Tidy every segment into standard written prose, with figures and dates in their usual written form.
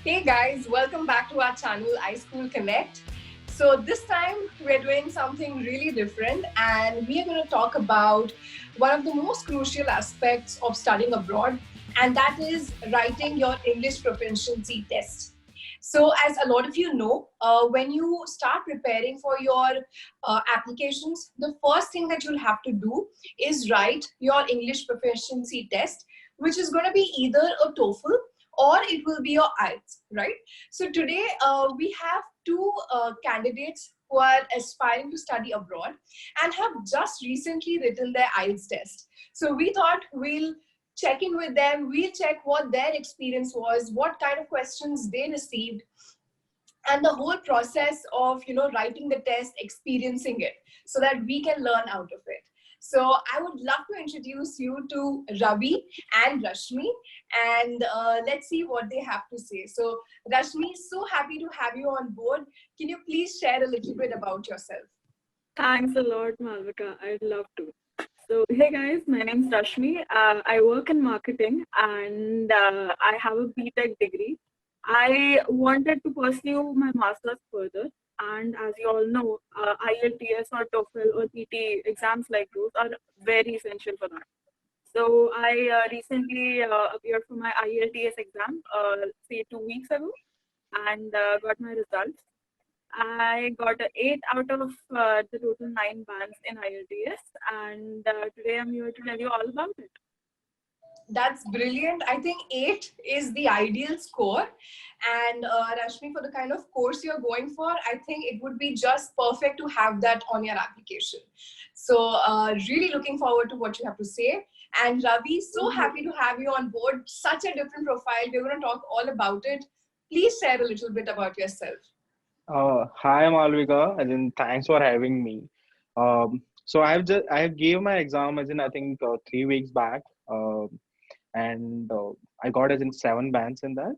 Hey guys, welcome back to our channel iSchoolConnect. So this time we're doing something really different and we are going to talk about one of the most crucial aspects of studying abroad, and that is writing your English proficiency test. So as a lot of you know, when you start preparing for your applications, the first thing that you'll have to do is write your English proficiency test, which is going to be either a TOEFL or it will be your IELTS, right? So today we have two candidates who are aspiring to study abroad and have just recently written their IELTS test. So we thought we'll check in with them, we'll check what their experience was, what kind of questions they received, and the whole process of writing the test, experiencing it, so that we can learn out of it. So I would love to introduce you to Ravi and Rashmi, and let's see what they have to say. So Rashmi, so happy to have you on board. Can you please share a little bit about yourself? Thanks a lot, Malvika. I'd love to. So, hey guys, my name's Rashmi. I work in marketing and I have a BTech degree. I wanted to pursue my master's further. And as you all know, IELTS or TOEFL or PT exams like those are very essential for that. So, I recently appeared for my IELTS exam, say 2 weeks ago, and got my results. I got an 8 out of the total 9 bands in IELTS, and today I'm here to tell you all about it. That's brilliant. I think 8 is the ideal score. And Rashmi, for the kind of course you're going for, I think it would be just perfect to have that on your application. So really looking forward to what you have to say. And Ravi, so happy to have you on board. Such a different profile. We're going to talk all about it. Please share a little bit about yourself. Hi, Malvika. As in, thanks for having me. So I gave my exam as in I think 3 weeks back, and I got as in 7 bands in that.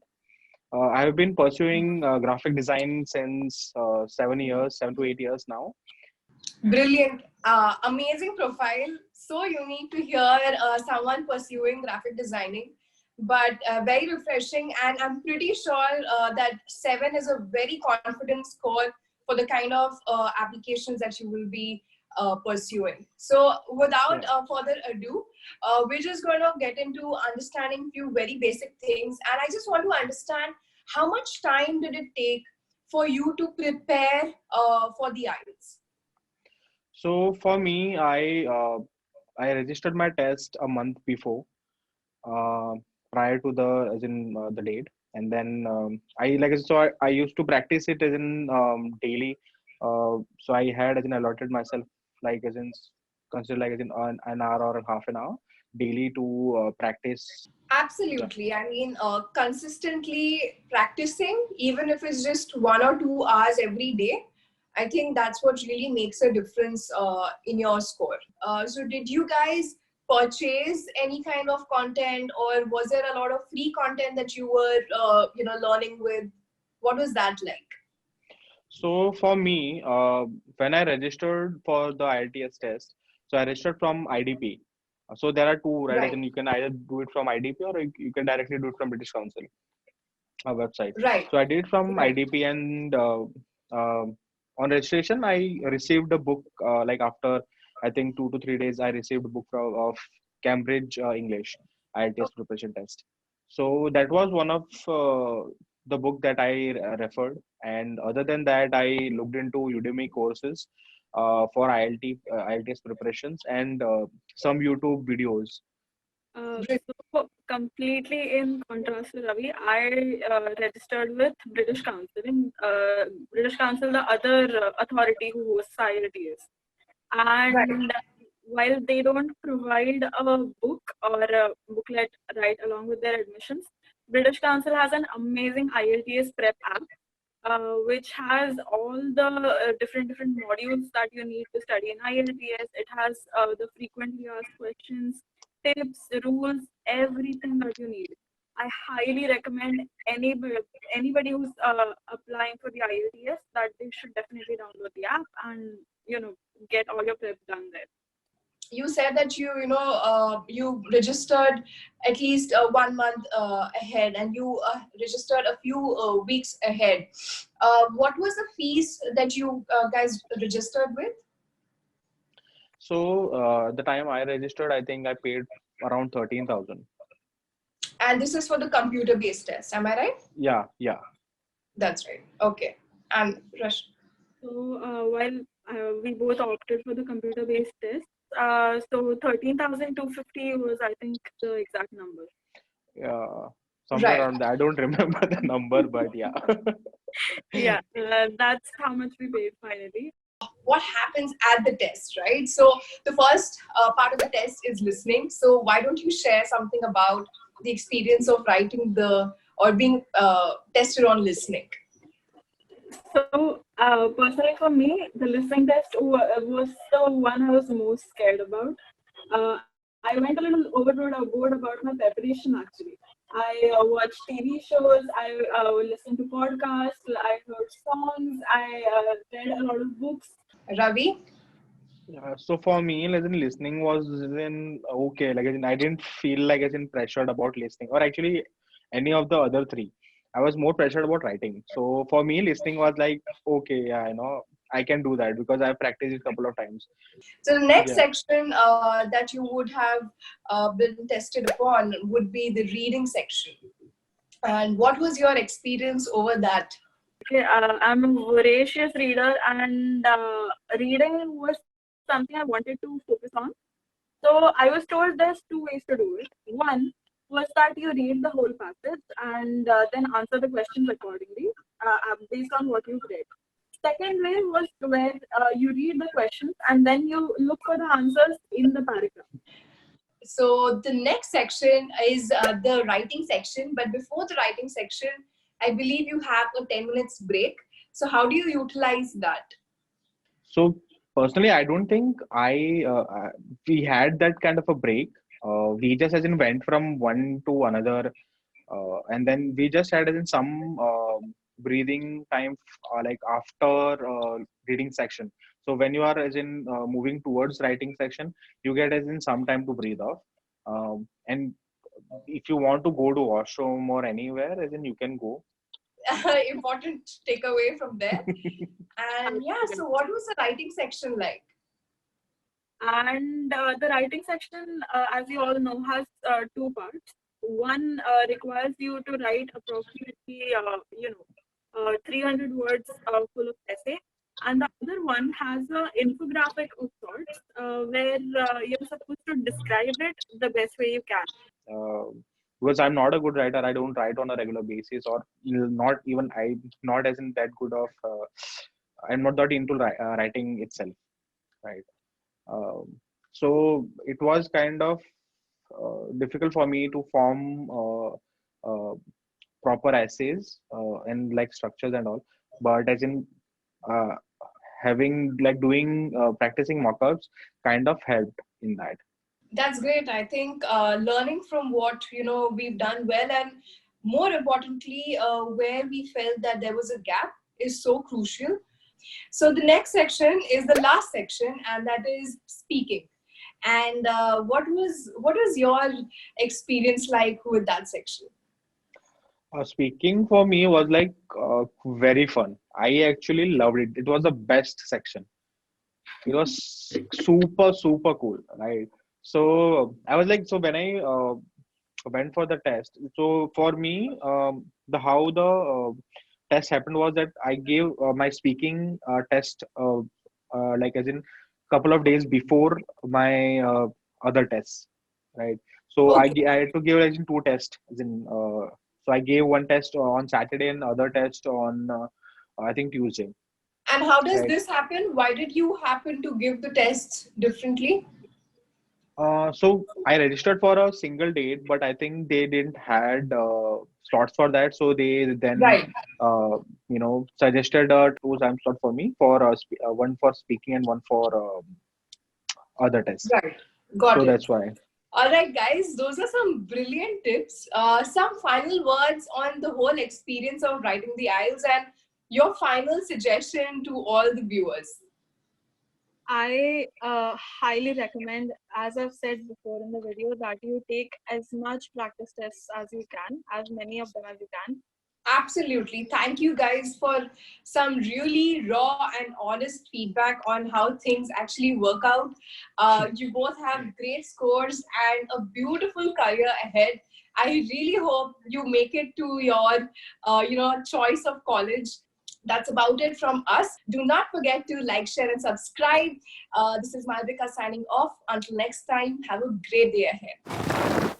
I have been pursuing graphic design since 7 years, 7 to 8 years now. Brilliant. Amazing profile. So unique to hear someone pursuing graphic designing, but very refreshing. And I'm pretty sure that 7 is a very confident score for the kind of applications that you will be pursuing. So without Yeah. further ado, we're just going to get into understanding few very basic things. And I just want to understand, how much time did it take for you to prepare for the IELTS? So for me, I registered my test a month before, uh, prior to the date, and then I used to practice it as in daily. So I had as in allotted myself like as in consider like as in an hour or half an hour daily to practice. Yeah. Absolutely. I mean, consistently practicing, even if it's just 1 or 2 hours every day, I think that's what really makes a difference in your score. So, did you guys purchase any kind of content, or was there a lot of free content that you were, learning with? What was that like? So for me, when I registered for the IELTS test, so I registered from IDP. So there are two, right? As Right, in you can either do it from IDP or you can directly do it from British Council website. right, So I did it from right. IDP, and on registration, I received a book. Like after I think 2 to 3 days, I received a book of Cambridge English IELTS preparation test. So that was one of the book that I referred. And other than that, I looked into Udemy courses for IELTS preparations, and some YouTube videos. So completely in contrast to Ravi, I registered with British Council. In British Council, the other authority who hosts IELTS. Right. And while they don't provide a book or a booklet right along with their admissions, British Council has an amazing IELTS prep app, which has all the different modules that you need to study in IELTS. It has the frequently asked questions, tips, rules, everything that you need. I highly recommend anybody who's applying for the IELTS that they should definitely download the app and get all your prep done there. you said that you registered at least 1 month ahead, and you registered a few weeks ahead. What was the fees that you guys registered with? So the time I registered, I think I paid around 13,000. And this is for the computer based test, am I right? Yeah, yeah. That's right. Okay. And Rush. So while we both opted for the computer-based test, so 13,250 was, I think, the exact number. Yeah, somewhere Right. around that. I don't remember the number, but yeah. Yeah, that's how much we paid finally. What happens at the test, right? So the first part of the test is listening. So why don't you share something about the experience of writing or being tested on listening? So personally for me, the listening test was the one I was most scared about. I went a little bored about my preparation actually. I watched TV shows, I listened to podcasts, I heard songs, I read a lot of books. Ravi? Yeah, so for me, like in listening was in okay. Like as in, I didn't feel like as in pressured about listening, or actually any of the other three. I was more pressured about writing. So for me, listening was like okay, yeah, I can do that because I've practiced it a couple of times. So the next Yeah. section that you would have been tested upon would be the reading section. And what was your experience over that? Okay, I'm a voracious reader, and reading was something I wanted to focus on. So I was told there's two ways to do it. One was that you read the whole passage and then answer the questions accordingly based on what you've read. Second way was where you read the questions and then you look for the answers in the paragraph. So the next section is the writing section. But before the writing section, I believe you have a 10 minutes break. So how do you utilize that? So personally, I don't think we had that kind of a break. We just as in went from one to another, and then we just had as in some breathing time like after reading section. So when you are as in moving towards writing section, you get as in some time to breathe off. And if you want to go to washroom or anywhere, as in you can go. Important takeaway from there. And yeah, so what was the writing section like? And the writing section, as you all know, has two parts. One requires you to write approximately, 300 words full of essay. And the other one has an infographic of sorts where you're supposed to describe it the best way you can. uh, because I'm not a good writer. I don't write on a regular basis, or not even I'm not as in that good of. I'm not that into writing itself, right? So it was kind of difficult for me to form proper essays and like structures and all. But as in uh, having like doing practicing mockups kind of helped in that. That's great. I think learning from what we've done well, and more importantly, where we felt that there was a gap, is so crucial. So the next section is the last section, and that is speaking. And what was your experience like with that section? Speaking for me was like very fun. I actually loved it. It was the best section. It was super cool, right? So I was like, so when I went for the test, so for me, the how the test happened was that I gave my speaking test like as in couple of days before my other tests, right? So Okay. I had to give as in two tests, as in so I gave one test on Saturday and other test on I think Tuesday, And how does right? this happen? Why did you happen to give the tests differently? So I registered for a single date, but I think they didn't had slots for that. So they then, Right. suggested two time slot for me for one for speaking and one for other test. Right. Got So it. that's why. All right, guys, those are some brilliant tips. Some final words on the whole experience of writing the IELTS, and your final suggestion to all the viewers. I highly recommend, as I've said before in the video, that you take as much practice tests as you can, as many of them as you can. Absolutely. Thank you guys for some really raw and honest feedback on how things actually work out. You both have great scores and a beautiful career ahead. I really hope you make it to your, choice of college. That's about it from us. Do not forget to like, share, and subscribe. This is Malvika signing off. Until next time, have a great day ahead.